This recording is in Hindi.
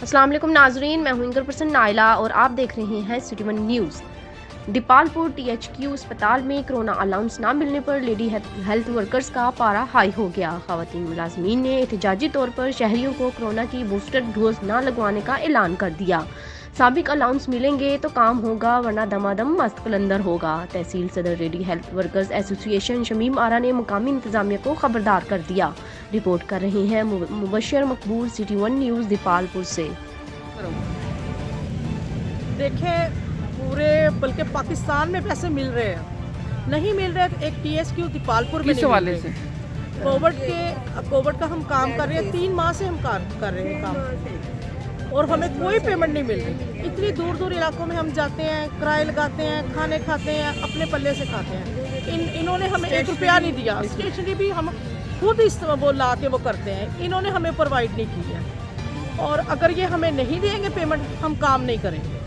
अस्सलाम वालेकुम नाजरीन, मैं हूं इंगर पर्सन नाइला और आप देख रहे हैं city one news. Dipalpur THQ अस्पताल में कोरोना अलाउंस ना मिलने पर लेडी हेल्थ वर्कर्स का पारा हाई हो गया। ख़वातीन मुलाजमीन ने एहतजाजी तौर पर शहरियों को कोरोना की बूस्टर डोज न लगवाने का ऐलान कर दिया। साबिक अलाउंस मिलेंगे तो काम होगा, वरना दमादम मस्त कलंदर होगा। तहसील सदर lady health workers association Shamim Ara ने मुकामी इंतजामिया को खबरदार कर दिया। रिपोर्ट कर रहे हैं मुबशर मकबूल, सिटी वन न्यूज़ दीपालपुर से। देखें, पूरे बल्कि पाकिस्तान में पैसे मिल रहे हैं, नहीं मिल रहे तो एक THQ दीपालपुर में किस हवाले से? कोविड का हम काम कर रहे हैं, 3 माह से हम कर रहे हैं काम और हमें कोई पेमेंट नहीं मिल रही। इतनी दूर दूर इलाकों में हम जाते हैं, किराए लगाते हैं, खाने खाते हैं, अपने पल्ले से खाते हैं। इन्होंने हमें 1 रुपया नहीं दिया। स्टेशनरी भी हम खुद वो ला के वो करते हैं, इन्होंने हमें प्रोवाइड नहीं की है। और अगर ये हमें नहीं देंगे पेमेंट, हम काम नहीं करेंगे।